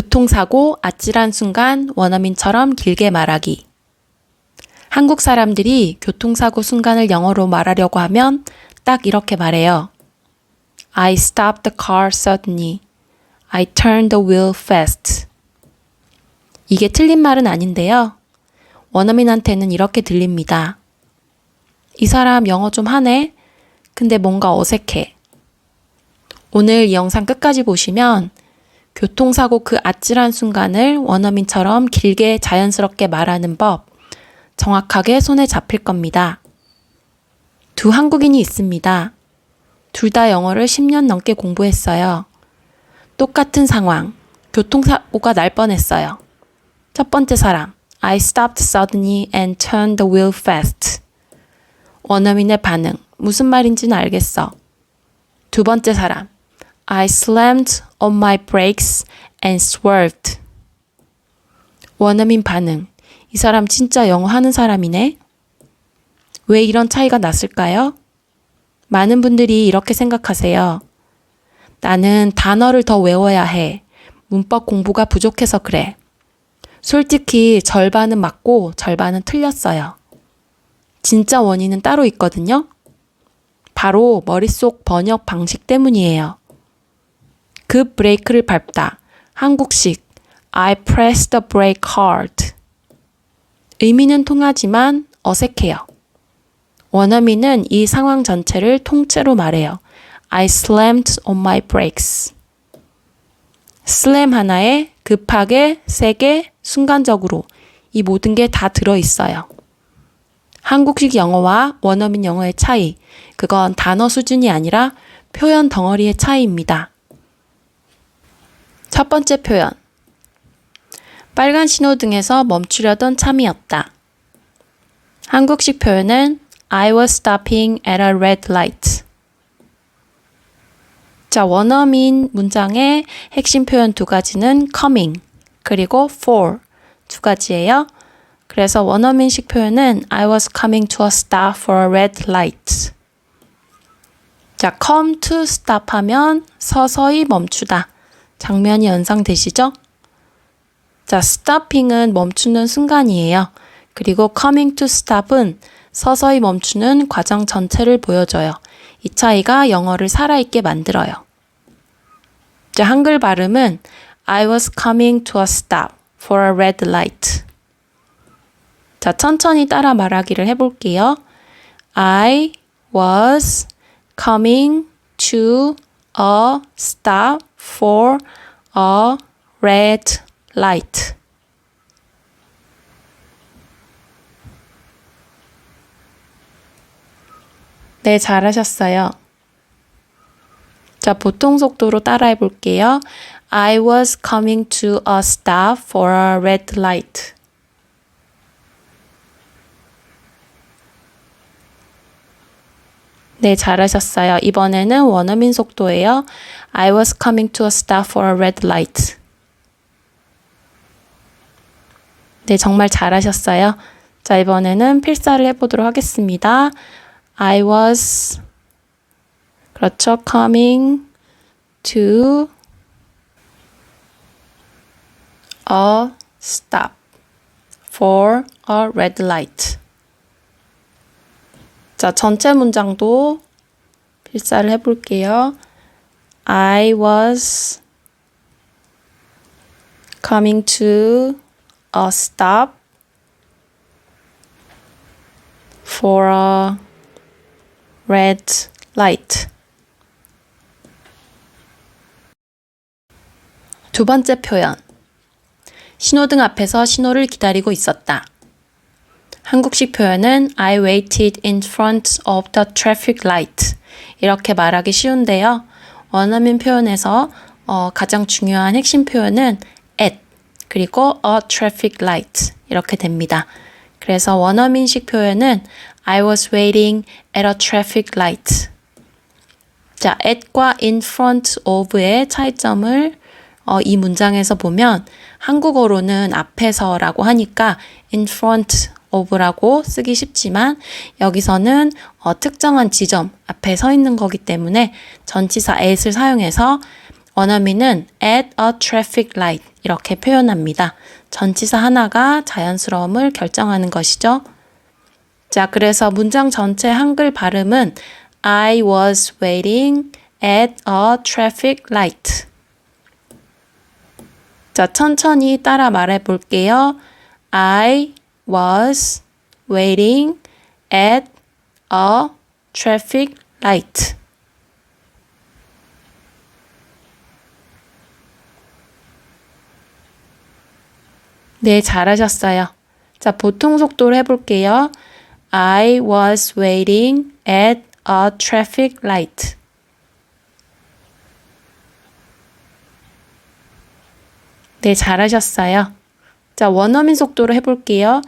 교통사고, 아찔한 순간, 원어민처럼 길게 말하기. 한국 사람들이 교통사고 순간을 영어로 말하려고 하면 딱 이렇게 말해요. I stopped the car suddenly. I turned the wheel fast. 이게 틀린 말은 아닌데요. 원어민한테는 이렇게 들립니다. 이 사람 영어 좀 하네? 근데 뭔가 어색해. 오늘 이 영상 끝까지 보시면 교통사고 그 아찔한 순간을 원어민처럼 길게 자연스럽게 말하는 법 정확하게 손에 잡힐 겁니다. 두 한국인이 있습니다. 둘 다 영어를 10년 넘게 공부했어요. 똑같은 상황, 교통사고가 날 뻔했어요. 첫 번째 사람, I stopped suddenly and turned the wheel fast. 원어민의 반응, 무슨 말인지는 알겠어. 두 번째 사람, I slammed on my brakes and swerved. 원어민 반응, 이 사람 진짜 영어 하는 사람이네? 왜 이런 차이가 났을까요? 많은 분들이 이렇게 생각하세요. 나는 단어를 더 외워야 해. 문법 공부가 부족해서 그래. 솔직히 절반은 맞고 절반은 틀렸어요. 진짜 원인은 따로 있거든요. 바로 머릿속 번역 방식 때문이에요. 급 브레이크를 밟다. 한국식 I pressed the brake hard. 의미는 통하지만 어색해요. 원어민은 이 상황 전체를 통째로 말해요. I slammed on my brakes. 슬램 하나에 급하게, 세게, 순간적으로 이 모든 게 다 들어있어요. 한국식 영어와 원어민 영어의 차이, 그건 단어 수준이 아니라 표현 덩어리의 차이입니다. 첫 번째 표현. 빨간 신호등에서 멈추려던 참이었다. 한국식 표현은 I was stopping at a red light. 자, 원어민 문장의 핵심 표현 두 가지는 coming, 그리고 for 두 가지예요. 그래서 원어민식 표현은 I was coming to a stop for a red light. 자, come to stop 하면 서서히 멈추다. 장면이 연상되시죠? 자, stopping은 멈추는 순간이에요. 그리고 coming to stop은 서서히 멈추는 과정 전체를 보여줘요. 이 차이가 영어를 살아있게 만들어요. 자, 한글 발음은 I was coming to a stop for a red light. 자, 천천히 따라 말하기를 해볼게요. I was coming to a stop for a red light. 네, 잘하셨어요. 자, 보통 속도로 따라해 볼게요. I was coming to a stop for a red light. 네, 잘하셨어요. 이번에는 원어민 속도예요. I was coming to a stop for a red light. 네, 정말 잘하셨어요. 자, 이번에는 필사를 해보도록 하겠습니다. I was, 그렇죠, coming to a stop for a red light. 자, 전체 문장도 필사를 해볼게요. I was coming to a stop for a red light. 두 번째 표현. 신호등 앞에서 신호를 기다리고 있었다. 한국식 표현은 I waited in front of the traffic light. 이렇게 말하기 쉬운데요. 원어민 표현에서 가장 중요한 핵심 표현은 at, 그리고 a traffic light 이렇게 됩니다. 그래서 원어민식 표현은 I was waiting at a traffic light. 자, at과 in front of의 차이점을 이 문장에서 보면 한국어로는 앞에서라고 하니까 in front of라고 쓰기 쉽지만 여기서는 특정한 지점 앞에 서 있는 거기 때문에 전치사 at을 사용해서 원어민은 at a traffic light 이렇게 표현합니다. 전치사 하나가 자연스러움을 결정하는 것이죠. 자, 그래서 문장 전체 한글 발음은 I was waiting at a traffic light. 자, 천천히 따라 말해 볼게요. I was waiting at a traffic light. 네, 잘하셨어요. 자, 보통 속도로 해볼게요. I was waiting at a traffic light. 네, 잘하셨어요. 자, 원어민 속도로 해볼게요.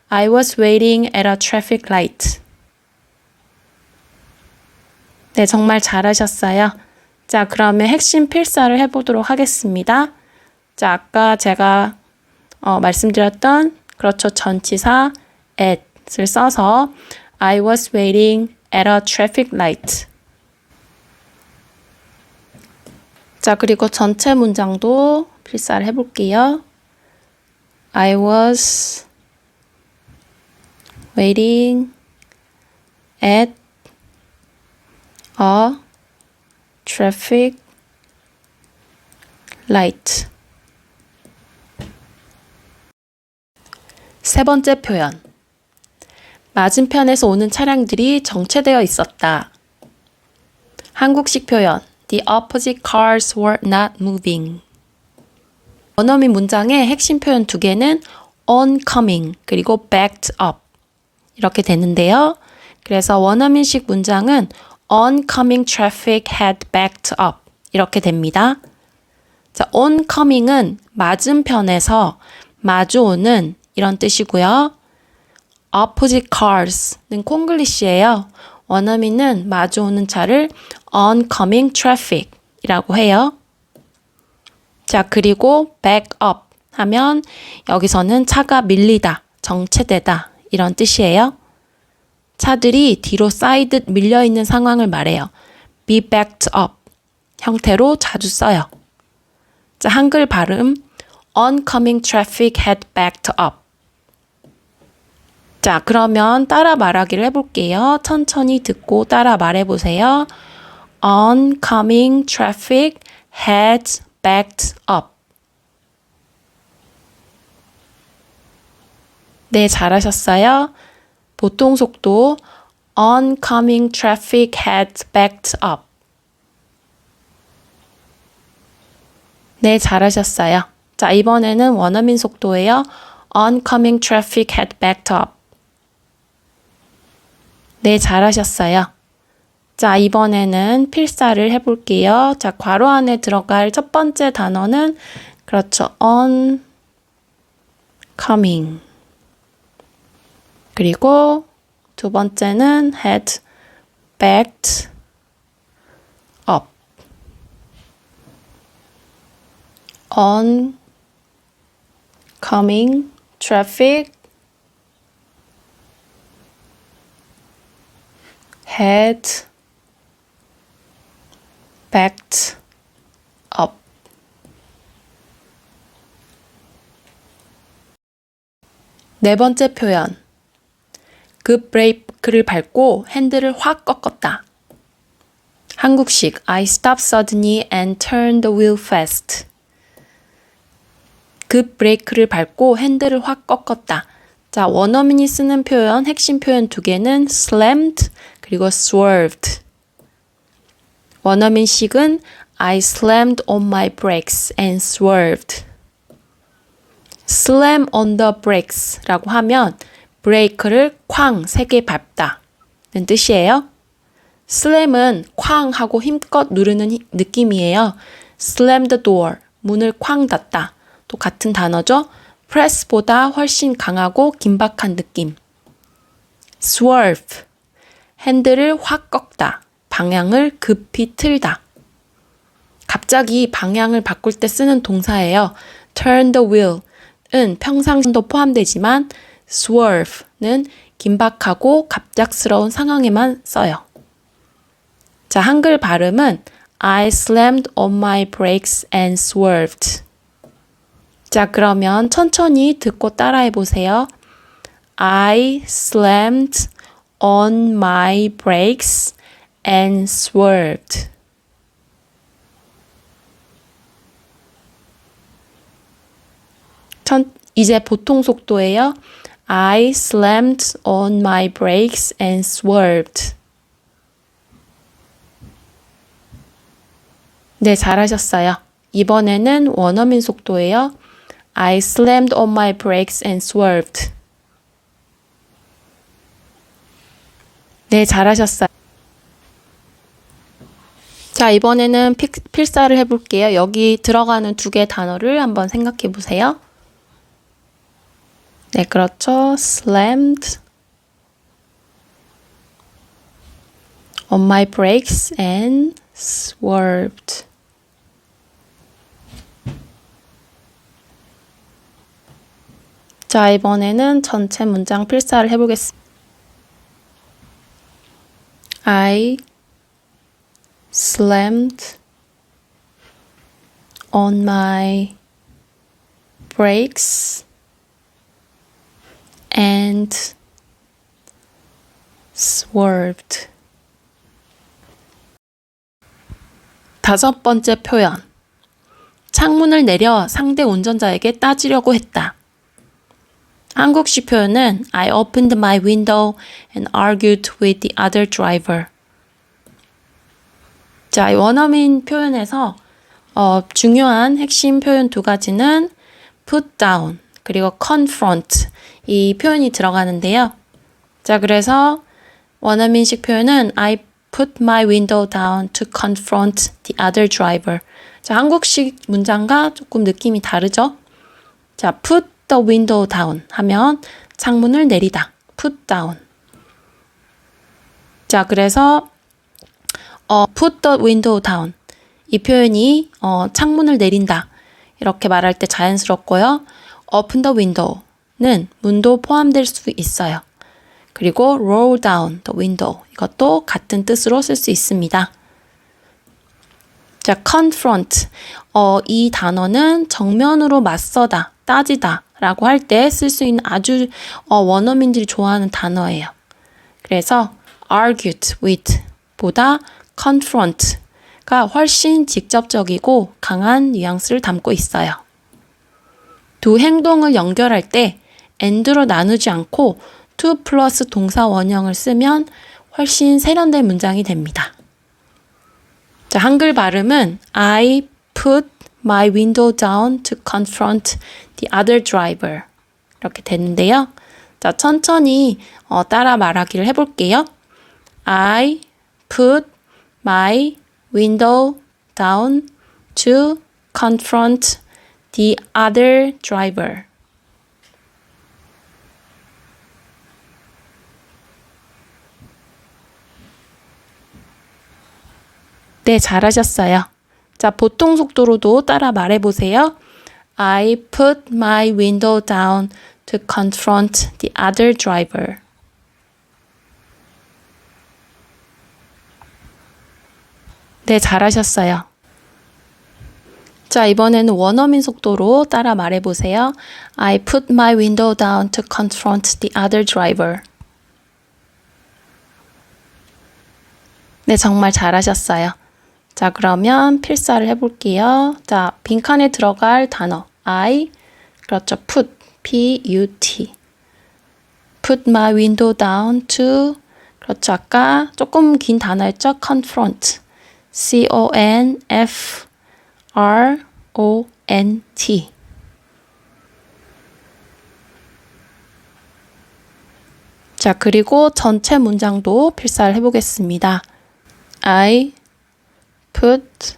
I was waiting at a traffic light. 네, 정말 잘하셨어요. 자, 그러면 핵심 필사를 해보도록 하겠습니다. 자, 아까 제가 말씀드렸던 그렇죠. 전치사 at을 써서 I was waiting at a traffic light. 자, 그리고 전체 문장도 필사를 해볼게요. I was waiting at a traffic light. 세 번째 표현. 맞은편에서 오는 차량들이 정체되어 있었다. 한국식 표현. The opposite cars were not moving. 원어민 문장의 핵심 표현 두 개는 oncoming 그리고 backed up 이렇게 되는데요. 그래서 원어민식 문장은 oncoming traffic had backed up 이렇게 됩니다. 자, oncoming은 맞은편에서 마주오는 이런 뜻이고요. opposite cars는 콩글리시예요. 원어민은 마주오는 차를 oncoming traffic이라고 해요. 자, 그리고 back up 하면 여기서는 차가 밀리다, 정체되다 이런 뜻이에요. 차들이 뒤로 쌓이듯 밀려있는 상황을 말해요. be backed up 형태로 자주 써요. 자, 한글 발음 oncoming traffic had backed up. 자, 그러면 따라 말하기를 해볼게요. 천천히 듣고 따라 말해보세요. oncoming traffic had backed up. 네, 잘하셨어요. 보통 속도 oncoming traffic had backed up. 네, 잘하셨어요. 자, 이번에는 원어민 속도예요. oncoming traffic had backed up. 네, 잘하셨어요. 자, 이번에는 필사를 해볼게요. 자, 괄호 안에 들어갈 첫 번째 단어는 그렇죠. oncoming. 그리고 두 번째는 had backed up. oncoming traffic had backed up. 네 번째 표현. 급 브레이크를 밟고 핸들을 확 꺾었다. 한국식 I stopped suddenly and turned the wheel fast. 급 브레이크를 밟고 핸들을 확 꺾었다. 자, 원어민이 쓰는 표현, 핵심 표현 두 개는 slammed 그리고 swerved. 원어민식은 I slammed on my brakes and swerved. slam on the brakes 라고 하면 브레이크를 쾅 세 개 밟다는 뜻이에요. slam은 쾅 하고 힘껏 누르는 느낌이에요. slam the door, 문을 쾅 닫다. 또 같은 단어죠. press보다 훨씬 강하고 긴박한 느낌. swerve, 핸들을 확 꺾다. 방향을 급히 틀다. 갑자기 방향을 바꿀 때 쓰는 동사예요. turn the wheel은 평상시도 포함되지만 swerve는 긴박하고 갑작스러운 상황에만 써요. 자, 한글 발음은 I slammed on my brakes and swerved. 자, 그러면 천천히 듣고 따라해 보세요. I slammed on my brakes and swerved. 이제 보통 속도예요. I slammed on my brakes and swerved. 네, 잘하셨어요. 이번에는 원어민 속도예요. I slammed on my brakes and swerved. 네, 잘하셨어요. 자, 이번에는 필사를 해볼게요. 여기 들어가는 두 개의 단어를 한번 생각해 보세요. 네, 그렇죠. slammed on my brakes and swerved. 자, 이번에는 전체 문장 필사를 해보겠습니다. I slammed on my brakes and swerved. 다섯 번째 표현. 창문을 내려 상대 운전자에게 따지려고 했다. 한국식 표현은 I opened my window and argued with the other driver. 자, 원어민 표현에서 중요한 핵심 표현 두 가지는 put down 그리고 confront 이 표현이 들어가는데요. 자, 그래서 원어민식 표현은 I put my window down to confront the other driver. 자, 한국식 문장과 조금 느낌이 다르죠? 자, put the window down 하면 창문을 내리다. put down. 자, 그래서 put the window down. 이 표현이 창문을 내린다. 이렇게 말할 때 자연스럽고요. open the window는 문도 포함될 수 있어요. 그리고 roll down the window. 이것도 같은 뜻으로 쓸 수 있습니다. 자, confront. 이 단어는 정면으로 맞서다, 따지다 라고 할 때 쓸 수 있는 아주 원어민들이 좋아하는 단어예요. 그래서 argued with 보다 confront가 훨씬 직접적이고 강한 뉘앙스를 담고 있어요. 두 행동을 연결할 때 and로 나누지 않고 to 플러스 동사 원형을 쓰면 훨씬 세련된 문장이 됩니다. 자, 한글 발음은 I put my window down to confront the other driver 이렇게 되는데요. 자, 천천히 따라 말하기를 해볼게요. I put my window down to confront the other driver. 네, 잘하셨어요. 자, 보통 속도로도 따라 말해보세요. I put my window down to confront the other driver. 네, 잘하셨어요. 자, 이번에는 원어민 속도로 따라 말해보세요. I put my window down to confront the other driver. 네, 정말 잘하셨어요. 자, 그러면 필사를 해볼게요. 자, 빈칸에 들어갈 단어 I, 그렇죠. put, P-U-T. put my window down to, 그렇죠. 아까 조금 긴 단어였죠. confront, C-O-N-F-R-O-N-T. 자, 그리고 전체 문장도 필사를 해보겠습니다. I put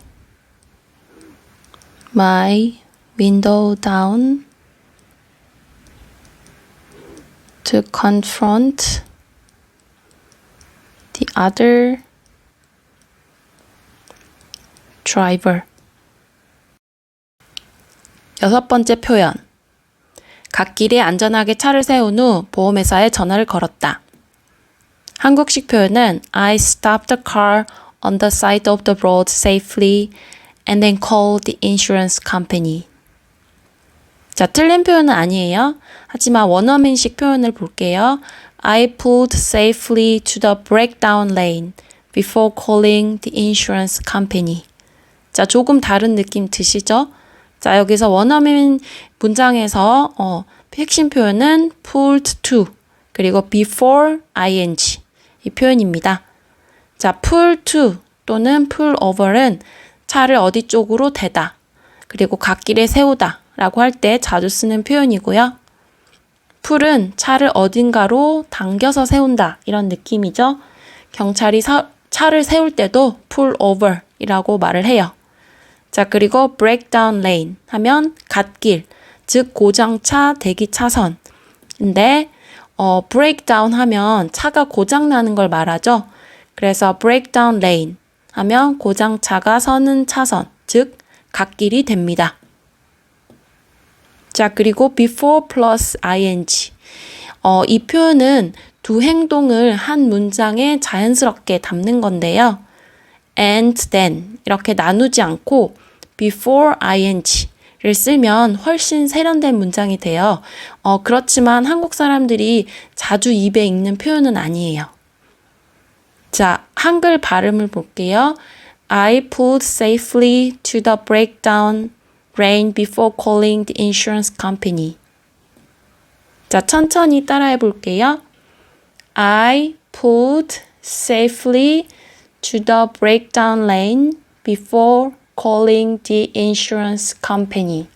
my window down to confront the other driver. 여섯 번째 표현. 갓길에 안전하게 차를 세운 후 보험회사에 전화를 걸었다. 한국식 표현은 I stopped the car on the side of the road safely and then call the insurance company. 자, 틀린 표현은 아니에요. 하지만 원어민식 표현을 볼게요. I pulled safely to the breakdown lane before calling the insurance company. 자, 조금 다른 느낌 드시죠? 자, 여기서 원어민 문장에서 핵심 표현은 pulled to 그리고 before ing 이 표현입니다. 자, pull to 또는 pull over는 차를 어디 쪽으로 대다 그리고 갓길에 세우다 라고 할 때 자주 쓰는 표현이고요. pull은 차를 어딘가로 당겨서 세운다 이런 느낌이죠. 경찰이 차를 세울 때도 pull over 이라고 말을 해요. 자, 그리고 breakdown lane 하면 갓길, 즉 고장차 대기 차선인데 breakdown 하면 차가 고장나는 걸 말하죠. 그래서 breakdown lane 하면 고장차가 서는 차선, 즉 갓길이 됩니다. 자, 그리고 before plus ing. 이 표현은 두 행동을 한 문장에 자연스럽게 담는 건데요. and then 이렇게 나누지 않고 before ing를 쓰면 훨씬 세련된 문장이 돼요. 그렇지만 한국 사람들이 자주 입에 읽는 표현은 아니에요. 자, 한글 발음을 볼게요. I pulled safely to the breakdown lane before calling the insurance company. 자, 천천히 따라해 볼게요. I pulled safely to the breakdown lane before calling the insurance company.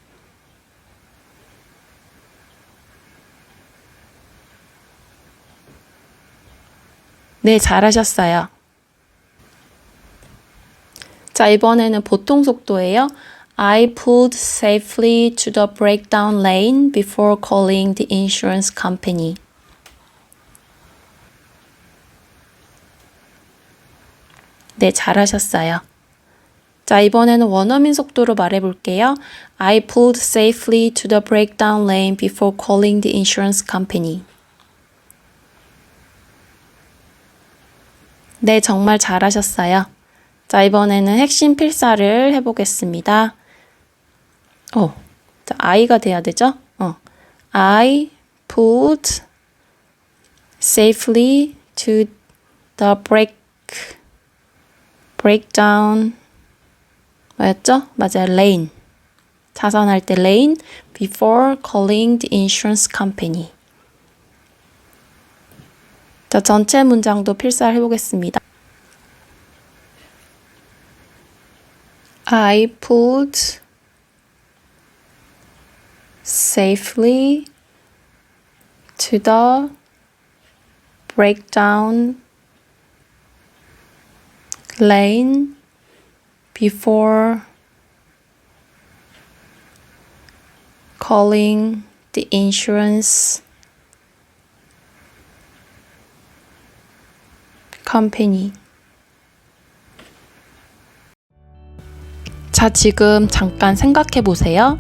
네, 잘하셨어요. 자, 이번에는 보통 속도예요. I pulled safely to the breakdown lane before calling the insurance company. 네, 잘하셨어요. 자, 이번에는 원어민 속도로 말해볼게요. I pulled safely to the breakdown lane before calling the insurance company. 네, 정말 잘하셨어요. 자, 이번에는 핵심 필사를 해보겠습니다. 자, I가 돼야 되죠? I pulled safely to the breakdown 뭐였죠? 맞아요. lane. 차선할 때 lane before calling the insurance company. 자, 전체 문장도 필사를 해보겠습니다. I pulled safely to the breakdown lane before calling the insurance company. 자, 지금 잠깐 생각해 보세요.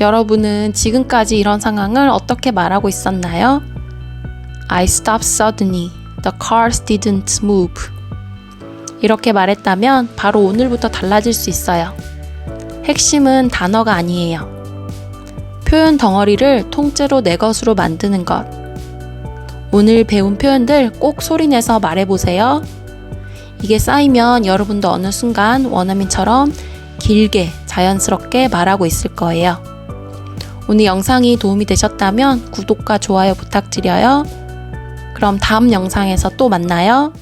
여러분은 지금까지 이런 상황을 어떻게 말하고 있었나요? I stopped suddenly. The cars didn't move. 이렇게 말했다면 바로 오늘부터 달라질 수 있어요. 핵심은 단어가 아니에요. 표현 덩어리를 통째로 내 것으로 만드는 것. 오늘 배운 표현들 꼭 소리내서 말해보세요. 이게 쌓이면 여러분도 어느 순간 원어민처럼 길게 자연스럽게 말하고 있을 거예요. 오늘 영상이 도움이 되셨다면 구독과 좋아요 부탁드려요. 그럼 다음 영상에서 또 만나요.